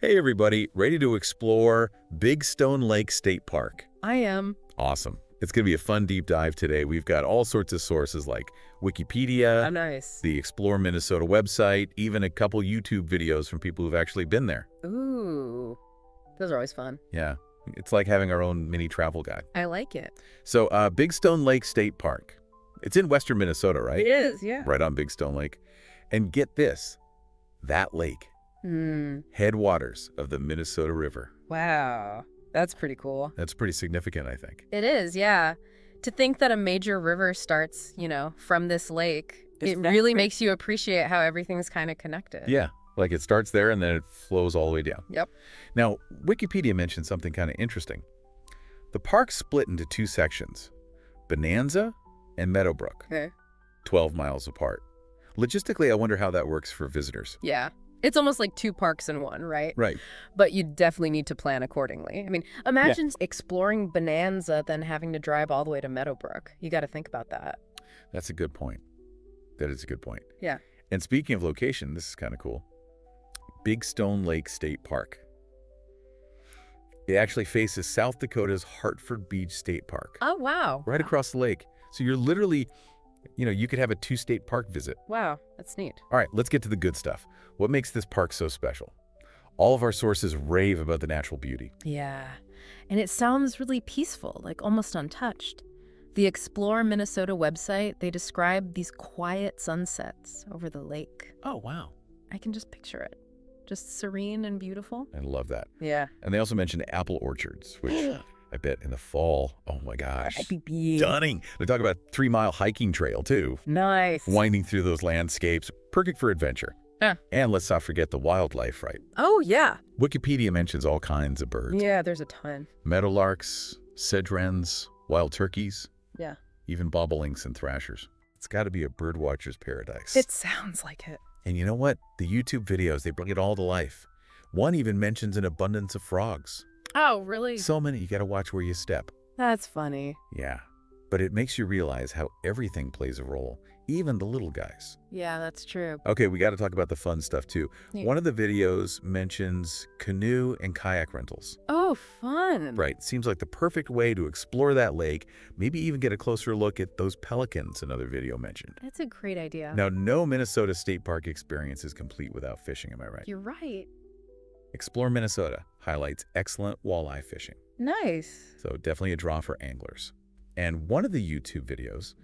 Hey everybody, ready to explore Big Stone Lake State Park? I am. Awesome. It's going to be a fun deep dive today. We've got all sorts of sources like Wikipedia, Oh, nice. the Explore Minnesota website, even a couple YouTube videos from people who've actually been there. Ooh, those are always fun. Yeah, it's like having our own mini travel guide. I like it. So Big Stone Lake State Park. It's in western Minnesota, right? It is, yeah. Right on Big Stone Lake. And get this, that lake, headwaters of the Minnesota River. Wow. That's pretty cool. That's pretty significant, I think. It is, yeah. To think that a major river starts, from this lake, it really makes you appreciate how everything's kind of connected. Yeah, like it starts there and then it flows all the way down. Yep. Now, Wikipedia mentioned something kind of interesting. The park's split into two sections, Bonanza and Meadowbrook, Okay. 12 miles apart. Logistically, I wonder how that works for visitors. Yeah. It's almost like two parks in one, right? Right. But you definitely need to plan accordingly. I mean, imagine exploring Bonanza, then having to drive all the way to Meadowbrook. You got to think about that. That's a good point. That is a good point. Yeah. And speaking of location, this is kind of cool. Big Stone Lake State Park. It actually faces South Dakota's Hartford Beach State Park. Oh, wow. Right across the lake. So you're literally, you could have a two-state park visit. Wow, that's neat. All right, let's get to the good stuff. What makes this park so special? All of our sources rave about the natural beauty. Yeah, and it sounds really peaceful, like almost untouched. The Explore Minnesota website, they describe these quiet sunsets over the lake. Oh, wow. I can just picture it. Just serene and beautiful. I love that. Yeah. And they also mentioned apple orchards, which I bet in the fall, oh my gosh, stunning. They talk about 3-mile hiking trail, too. Nice. Winding through those landscapes, perfect for adventure. Yeah. And let's not forget the wildlife, right? Oh, yeah. Wikipedia mentions all kinds of birds. Yeah, there's a ton. Meadowlarks, sedge wrens, wild turkeys. Yeah. Even bobolinks and thrashers. It's got to be a birdwatcher's paradise. It sounds like it. And you know what? The YouTube videos, they bring it all to life. One even mentions an abundance of frogs. Oh, really? So many, you got to watch where you step. That's funny. Yeah. But it makes you realize how everything plays a role, even the little guys. Yeah, that's true. Okay, we got to talk about the fun stuff too. Yeah. One of the videos mentions canoe and kayak rentals. Oh, fun. Right. Seems like the perfect way to explore that lake, maybe even get a closer look at those pelicans another video mentioned. That's a great idea. Now, no Minnesota State Park experience is complete without fishing, am I right? You're right. Explore Minnesota highlights excellent walleye fishing. Nice. So definitely a draw for anglers. And one of the YouTube videos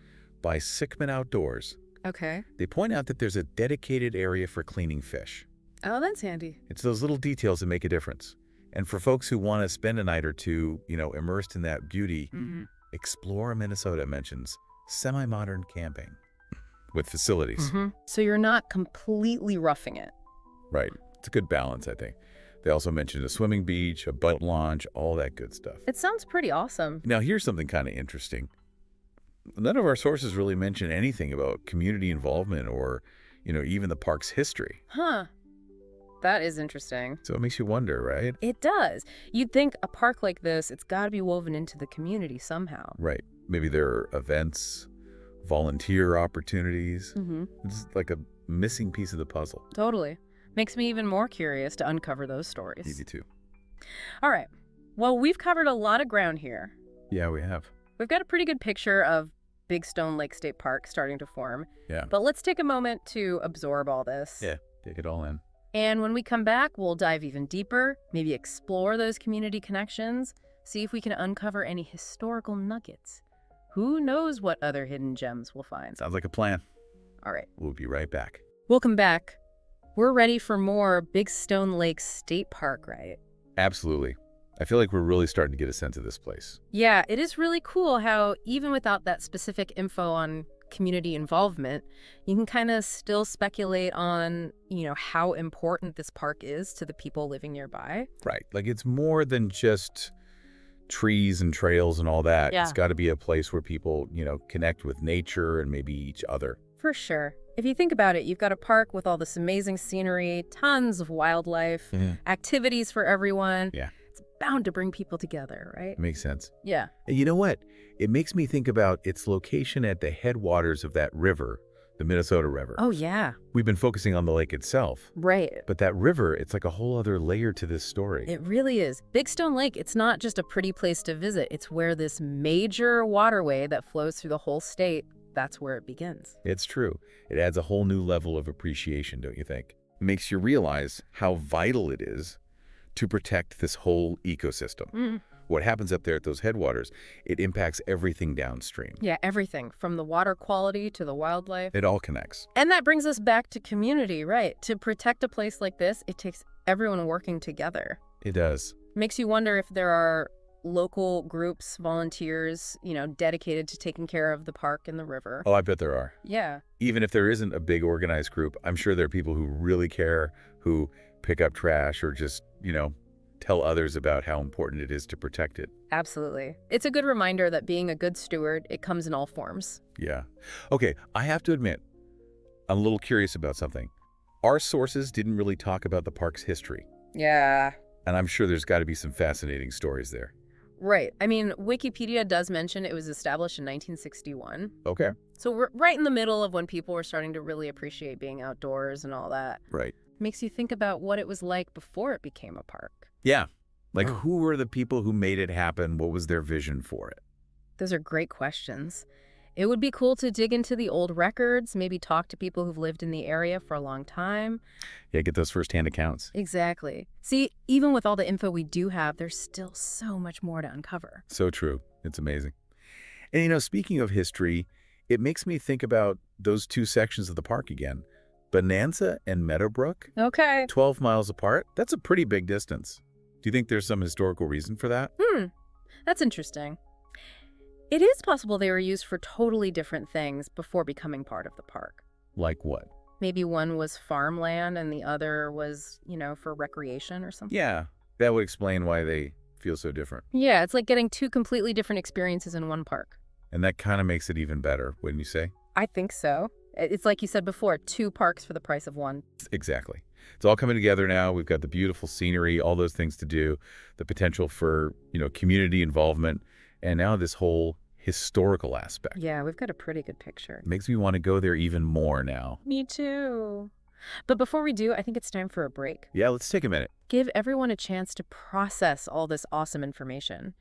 by Sickman Outdoors, Okay. they point out that there's a dedicated area for cleaning fish. Oh, that's handy. It's those little details that make a difference. And for folks who want to spend a night or two, immersed in that beauty, Explore Minnesota mentions semi-modern camping with facilities. So you're not completely roughing it. Right. It's a good balance, I think. They also mentioned a swimming beach, a boat launch, all that good stuff. It sounds pretty awesome. Now, here's something kind of interesting. None of our sources really mention anything about community involvement or, even the park's history. Huh. That is interesting. So it makes you wonder, right? It does. You'd think a park like this, it's got to be woven into the community somehow. Right. Maybe there are events, volunteer opportunities. It's like a missing piece of the puzzle. Totally. Makes me even more curious to uncover those stories. Easy too. All right. Well, we've covered a lot of ground here. Yeah, we have. We've got a pretty good picture of Big Stone Lake State Park starting to form. Yeah. But let's take a moment to absorb all this. Yeah, take it all in. And when we come back, we'll dive even deeper, maybe explore those community connections, see if we can uncover any historical nuggets. Who knows what other hidden gems we'll find. Sounds like a plan. All right. We'll be right back. Welcome back. We're ready for more Big Stone Lake State Park, right? Absolutely. I feel like we're really starting to get a sense of this place. Yeah, it is really cool how even without that specific info on community involvement, you can kind of still speculate on, how important this park is to the people living nearby. Right. Like it's more than just trees and trails and all that. Yeah. It's got to be a place where people, connect with nature and maybe each other. For sure. If you think about it, you've got a park with all this amazing scenery, tons of wildlife, activities for everyone. Yeah. It's bound to bring people together, right? Makes sense. Yeah. And you know what? It makes me think about its location at the headwaters of that river, the Minnesota River. Oh, yeah. We've been focusing on the lake itself, Right. but that river, it's like a whole other layer to this story. It really is. Big Stone Lake, it's not just a pretty place to visit. It's where this major waterway that flows through the whole state, that's where it begins. It's true. It adds a whole new level of appreciation, don't you think? Makes you realize how vital it is to protect this whole ecosystem. What happens up there at those headwaters, it impacts everything downstream. Yeah, everything from the water quality to the wildlife. It all connects. And that brings us back to community, right? To protect a place like this, it takes everyone working together. It does. Makes you wonder if there are local groups, volunteers, dedicated to taking care of the park and the river. Oh, I bet there are. Yeah. Even if there isn't a big organized group, I'm sure there are people who really care, who pick up trash or just, tell others about how important it is to protect it. Absolutely. It's a good reminder that being a good steward, it comes in all forms. Yeah. Okay, I have to admit, I'm a little curious about something. Our sources didn't really talk about the park's history. Yeah. And I'm sure there's got to be some fascinating stories there. Right. I mean, Wikipedia does mention it was established in 1961. Okay. So we're right in the middle of when people were starting to really appreciate being outdoors and all that. Right. Makes you think about what it was like before it became a park. Yeah. Like, who were the people who made it happen? What was their vision for it? Those are great questions. It would be cool to dig into the old records, maybe talk to people who've lived in the area for a long time. Yeah, get those firsthand accounts. Exactly. See, even with all the info we do have, there's still so much more to uncover. So true. It's amazing. And, speaking of history, it makes me think about those two sections of the park again. Bonanza and Meadowbrook. Okay. 12 miles apart. That's a pretty big distance. Do you think there's some historical reason for that? That's interesting. It is possible they were used for totally different things before becoming part of the park. Like what? Maybe one was farmland and the other was, for recreation or something. Yeah, that would explain why they feel so different. Yeah, it's like getting two completely different experiences in one park. And that kind of makes it even better, wouldn't you say? I think so. It's like you said before, two parks for the price of one. Exactly. It's all coming together now. We've got the beautiful scenery, all those things to do, the potential for, community involvement, and now this whole historical aspect. Yeah, we've got a pretty good picture. It makes me want to go there even more now. Me too. But before we do, I think it's time for a break. Yeah, let's take a minute. Give everyone a chance to process all this awesome information.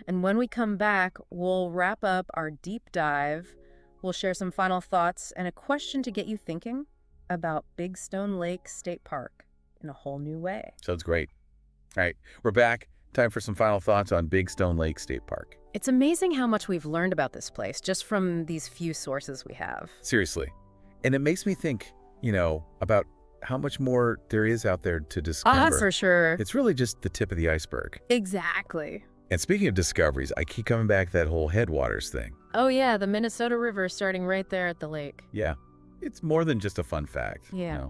And when we come back, we'll wrap up our deep dive. We'll share some final thoughts and a question to get you thinking about Big Stone Lake State Park in a whole new way. Sounds great. All right, we're back. Time for some final thoughts on Big Stone Lake State Park. It's amazing how much we've learned about this place just from these few sources we have. Seriously. And it makes me think, about how much more there is out there to discover. For sure. It's really just the tip of the iceberg. Exactly. And speaking of discoveries, I keep coming back to that whole headwaters thing. Oh yeah, the Minnesota River starting right there at the lake. Yeah, it's more than just a fun fact. Yeah.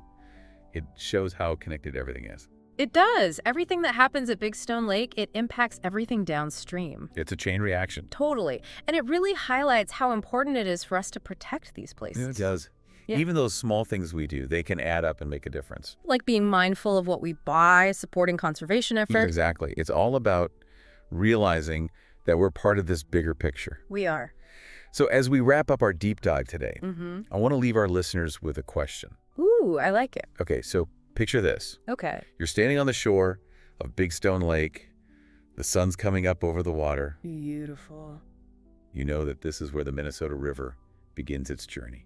It shows how connected everything is. It does. Everything that happens at Big Stone Lake, it impacts everything downstream. It's a chain reaction. Totally. And it really highlights how important it is for us to protect these places. Yeah, it does. Yeah. Even those small things we do, they can add up and make a difference. Like being mindful of what we buy, supporting conservation efforts. Exactly. It's all about realizing that we're part of this bigger picture. We are. So as we wrap up our deep dive today, Mm-hmm. I want to leave our listeners with a question. Ooh, I like it. Okay, so picture this. Okay. You're standing on the shore of Big Stone Lake. The sun's coming up over the water. Beautiful. You know that this is where the Minnesota River begins its journey.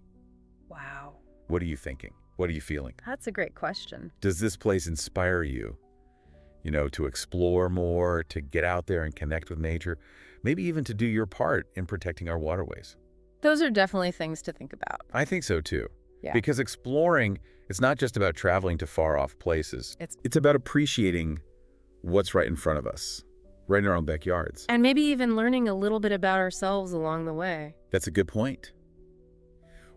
Wow. What are you thinking? What are you feeling? That's a great question. Does this place inspire you, to explore more, to get out there and connect with nature, maybe even to do your part in protecting our waterways? Those are definitely things to think about. I think so too. Yeah. Because exploring, it's not just about traveling to far-off places. It's about appreciating what's right in front of us, right in our own backyards. And maybe even learning a little bit about ourselves along the way. That's a good point.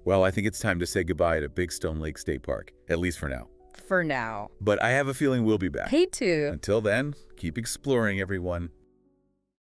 Well, I think it's time to say goodbye to Big Stone Lake State Park, at least for now. For now. But I have a feeling we'll be back. Hate to. Until then, keep exploring, everyone.